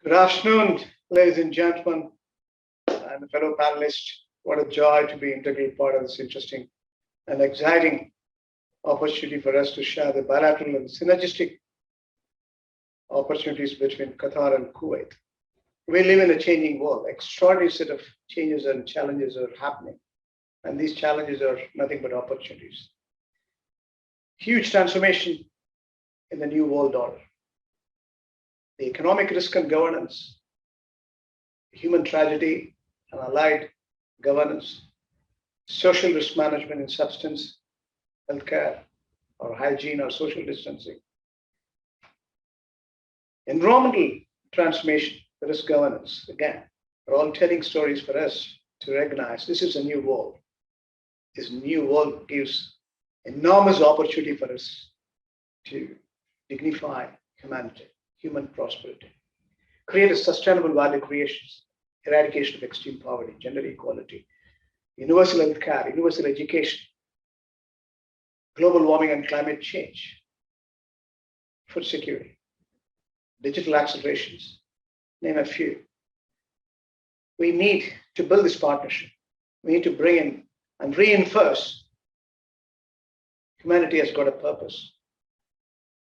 Good afternoon, ladies and gentlemen, and fellow panelists. What a joy to be integral part of this interesting and exciting opportunity for us to share the bilateral and synergistic opportunities between Qatar and Kuwait. We live in a changing world. Extraordinary set of changes and challenges are happening, and these challenges are nothing but opportunities. Huge transformation in the new world order. The economic risk and governance, human tragedy and allied governance, social risk management in substance, healthcare, or hygiene or social distancing, environmental transformation, risk governance, again, are all telling stories for us to recognize this is a new world. This new world gives enormous opportunity for us to dignify humanity, human prosperity, create a sustainable value creation, eradication of extreme poverty, gender equality, universal health care, universal education, global warming and climate change, food security, digital accelerations, name a few. We need to build this partnership. We need to bring in and reinforce humanity has got a purpose,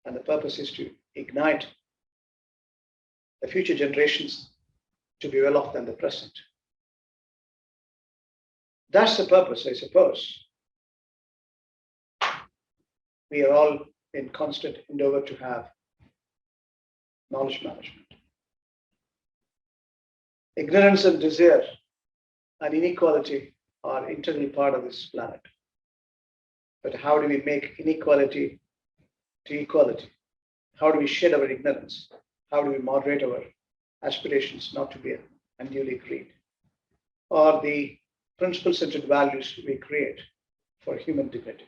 and the purpose is to ignite the future generations to be well off than the present. That's the purpose, I suppose. We are all in constant endeavor to have knowledge management. Ignorance and desire and inequality are integral part of this planet. But how do we make inequality to equality? How do we shed our ignorance? How do we moderate our aspirations not to be unduly greed? Or the principle-centered values we create for human dignity.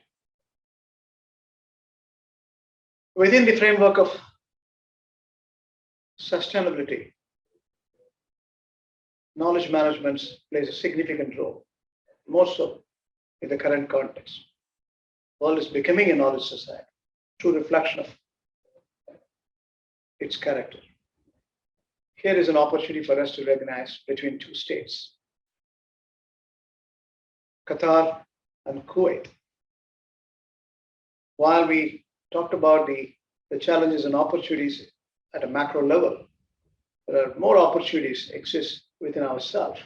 Within the framework of sustainability, knowledge management plays a significant role, more so in the current context. The world is becoming a knowledge society, true reflection of its character. Here is an opportunity for us to recognize between two states, Qatar and Kuwait. While we talked about the challenges and opportunities at a macro level, there are more opportunities exist within ourselves.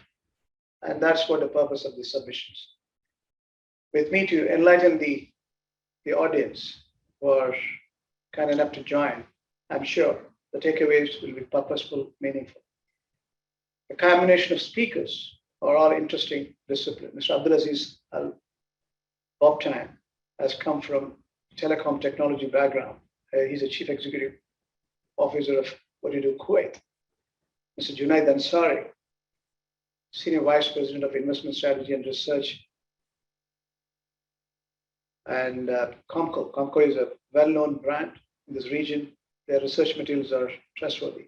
And that's what the purpose of these submissions. With me to enlighten the audience who are kind enough to join, I'm sure the takeaways will be purposeful, meaningful. The combination of speakers are all interesting discipline. Mr. Abdulaziz Al Bobtan has come from telecom technology background. He's a chief executive officer of What Do You Do Kuwait. Mr. Junaid Ansari, senior vice president of investment strategy and research. And Comco. Comco is a well-known brand in this region. Their research materials are trustworthy.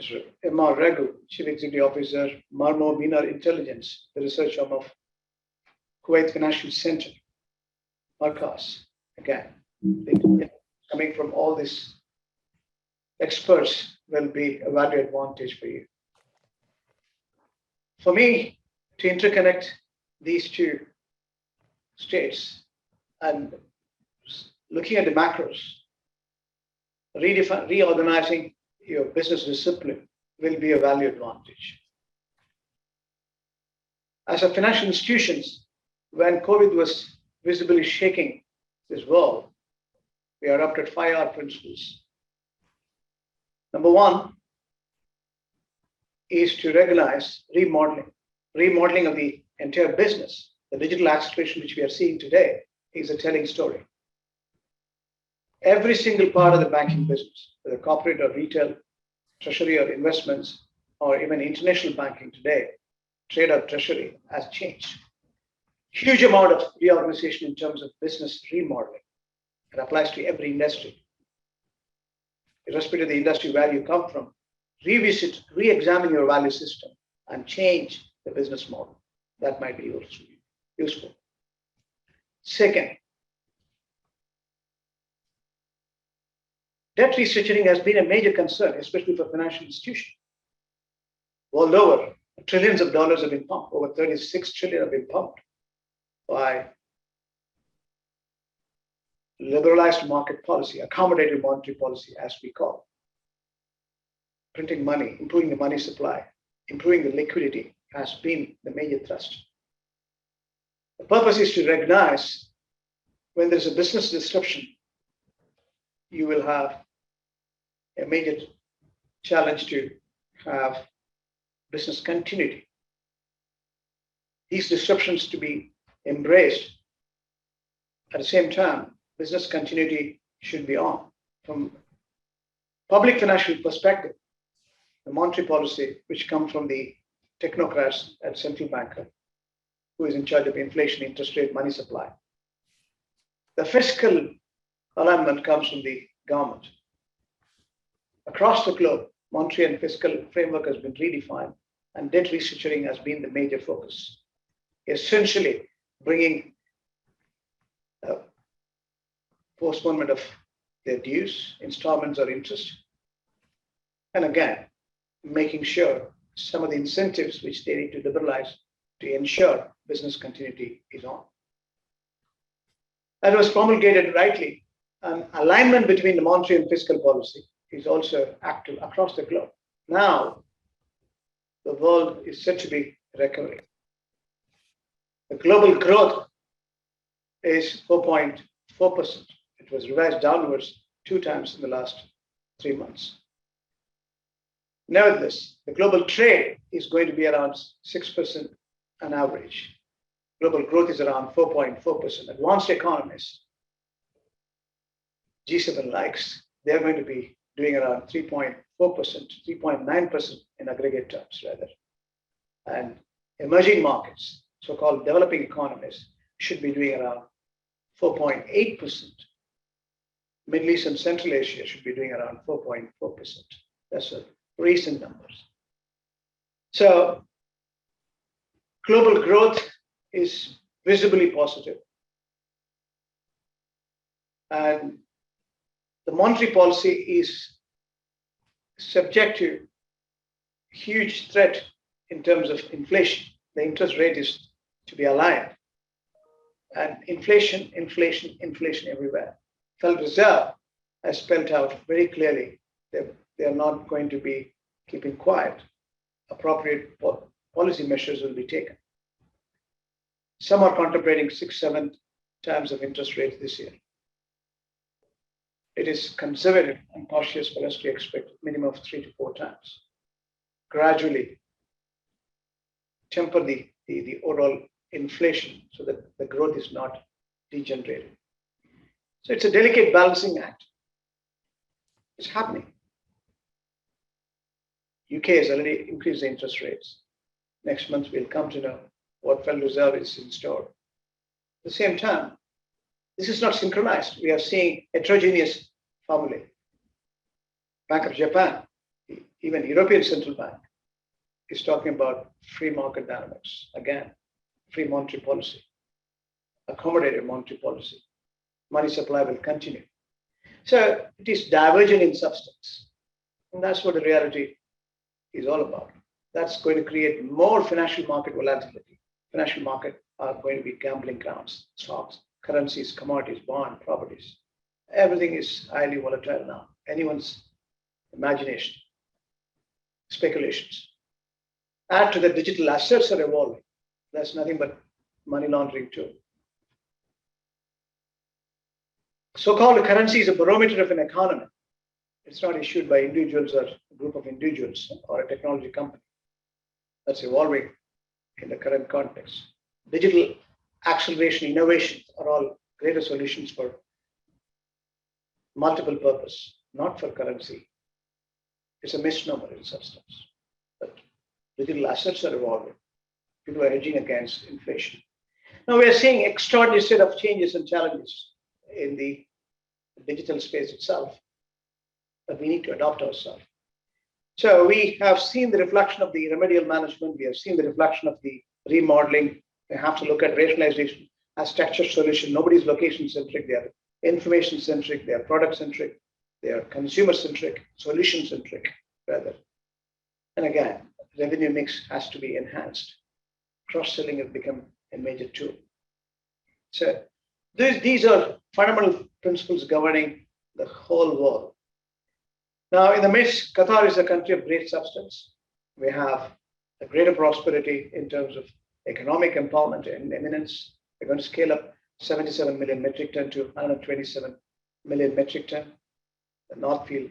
Mr. M.R. Raghu, Chief Executive Officer, Marmo Minar Intelligence, the research arm of Kuwait Financial Center, Marcos. Again, coming from all these experts will be a value advantage for you. For me to interconnect these two states and looking at the macros, reorganizing your business discipline will be a value advantage. As a financial institutions, when COVID was visibly shaking this world, we adopted 5R principles. Number one is to recognize remodeling of the entire business. The digital acceleration which we are seeing today is a telling story. Every single part of the banking business, whether corporate or retail, treasury or investments, or even international banking today, trade or treasury has changed. Huge amount of reorganization in terms of business remodeling. It applies to every industry. Irrespective of the industry where you come from, revisit, re-examine your value system and change the business model. That might be useful. Second, Debt restructuring has been a major concern, especially for financial institutions. World over, trillions of dollars have been pumped, over 36 trillion have been pumped by liberalized market policy, accommodative monetary policy, as we call it. Printing money, improving the money supply, improving the liquidity has been the major thrust. The purpose is to recognize when there's a business disruption, you will have a major challenge to have business continuity. These disruptions to be embraced. At the same time, business continuity should be on. From public financial perspective, the monetary policy, which comes from the technocrats at central banker, who is in charge of inflation, interest rate, money supply. The fiscal alignment comes from the government. Across the globe, monetary and fiscal framework has been redefined, and debt restructuring has been the major focus. Essentially, bringing postponement of their dues, installments or interest, and again, making sure some of the incentives which they need to liberalize to ensure business continuity is on. That was promulgated rightly. An alignment between the monetary and fiscal policy is also active across the globe. Now, the world is said to be recovering. The global growth is 4.4%. It was revised downwards 2 times in the last 3 months. Nevertheless, the global trade is going to be around 6% on average. Global growth is around 4.4%. Advanced economies, G7 likes, they're going to be doing around 3.4%, 3.9% in aggregate terms, rather. And emerging markets, so-called developing economies, should be doing around 4.8%. Middle East and Central Asia should be doing around 4.4%. That's a recent numbers. So global growth is visibly positive. And the monetary policy is subject to huge threat in terms of inflation. The interest rate is to be aligned. And inflation everywhere. Federal Reserve has spelled out very clearly that they are not going to be keeping quiet. Appropriate policy measures will be taken. Some are contemplating 6-7 times of interest rates this year. It is conservative and cautious for us to expect a minimum of 3 to 4 times. Gradually temper the overall inflation so that the growth is not degenerated. So it's a delicate balancing act. It's happening. UK has already increased the interest rates. Next month, we'll come to know what Federal Reserve is in store. At the same time, this is not synchronized. We are seeing heterogeneous formulae. Bank of Japan, even European Central Bank, is talking about free market dynamics. Again, free monetary policy, accommodative monetary policy. Money supply will continue. So it is divergent in substance. And that's what the reality is all about. That's going to create more financial market volatility. Financial market are going to be gambling grounds, stocks, currencies, commodities, bond, properties. Everything is highly volatile now. Anyone's imagination, speculations. Add to the digital assets are evolving. That's nothing but money laundering too. So-called currency is a barometer of an economy. It's not issued by individuals or a group of individuals or a technology company. That's evolving in the current context. Digital acceleration, innovations are all greater solutions for multiple purpose, not for currency. It's a misnomer in substance. But digital assets are evolving. People are hedging against inflation. Now we are seeing extraordinary set of changes and challenges in the digital space itself, but we need to adopt ourselves. So we have seen the reflection of the remedial management. We have seen the reflection of the remodeling. We have to look at rationalization as structured solution. Nobody's location centric. They are information centric. They are product centric. They are consumer-centric, solution-centric, rather. And again, revenue mix has to be enhanced. Cross-selling has become a major tool. So these are fundamental principles governing the whole world. Now, in the midst, Qatar is a country of great substance. We have a greater prosperity in terms of economic empowerment and eminence. We're going to scale up 77 million metric ton to 127 million metric ton. The North Field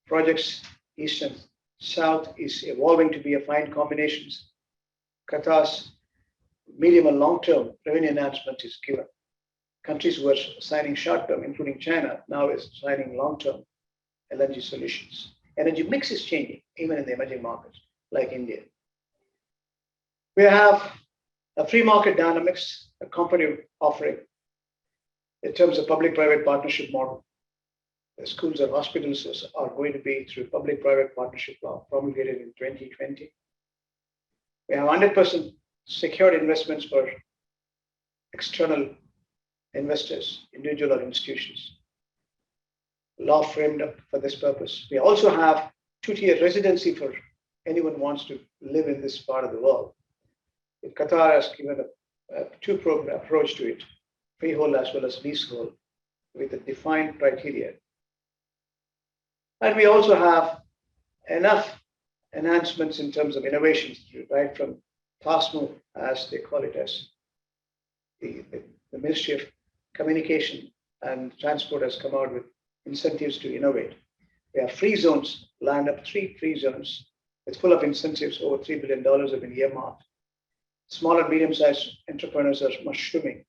projects, East and South, is evolving to be a fine combinations. Qatar's medium and long-term revenue enhancement is given. Countries who are signing short-term, including China, now is signing long-term LNG solutions. Energy mix is changing, even in the emerging markets like India. We have a free market dynamics, a company offering in terms of public-private partnership model. The schools and hospitals are going to be through public-private partnership law promulgated in 2020. We have 100% secured investments for external investors, individual or institutions. Law framed up for this purpose. We also have two-tier residency for anyone who wants to live in this part of the world. Qatar has given a two-pronged approach to it, freehold as well as leasehold, with a defined criteria. And we also have enough enhancements in terms of innovations, right from TASMO, as they call it, as the Ministry of Communication and Transport has come out with incentives to innovate. We have free zones, lined up 3 free zones. It's full of incentives. Over $3 billion have been earmarked. Small and medium-sized entrepreneurs are mushrooming.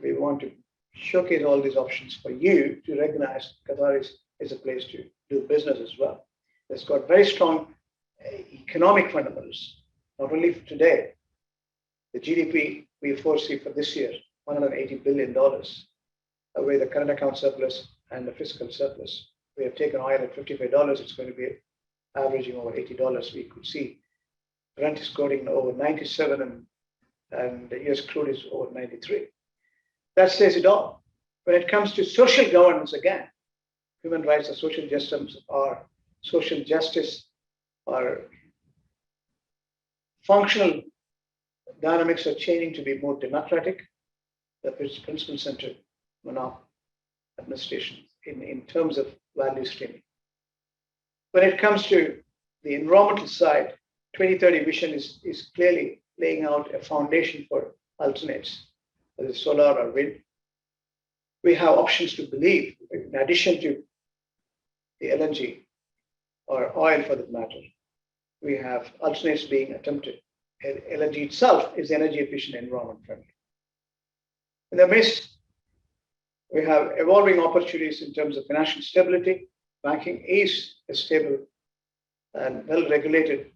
We want to showcase all these options for you to recognize Qatar is a place to do business as well. It's got very strong economic fundamentals, not only for today. The GDP we foresee for this year, $180 billion, with the current account surplus and the fiscal surplus. We have taken oil at $55. It's going to be averaging over $80. We could see Brent is quoting over 97 and the US crude is over 93. That says it all. When it comes to social governance, again, human rights or social justice or functional dynamics are changing to be more democratic. The principle-centered administration in terms of value streaming. When it comes to the environmental side, 2030 vision is clearly laying out a foundation for alternates, whether it's solar or wind. We have options to believe, in addition to the LNG or oil for that matter, we have alternates being attempted. LNG itself is energy efficient, environment friendly. In the midst, we have evolving opportunities in terms of financial stability. Banking is a stable and well-regulated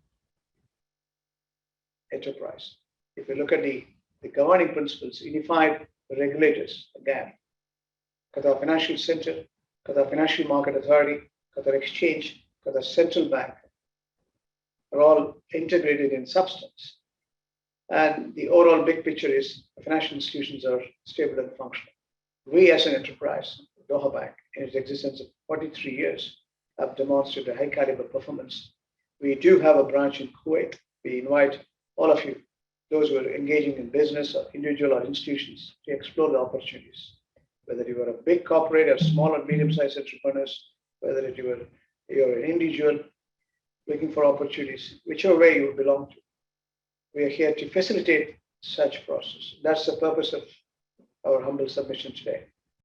enterprise. If you look at the governing principles, unified regulators, again, Qatar Financial Center, Qatar Financial Market Authority, Qatar Exchange, Qatar Central Bank are all integrated in substance. And the overall big picture is the financial institutions are stable and functional. We as an enterprise, Doha Bank, in its existence of 43 years, have demonstrated a high caliber performance. We do have a branch in Kuwait. We invite all of you, those who are engaging in business or individual or institutions, to explore the opportunities. Whether you are a big corporate or small or medium-sized entrepreneurs, whether you're an individual looking for opportunities, whichever way you belong to. We are here to facilitate such process. That's the purpose of our humble submission today.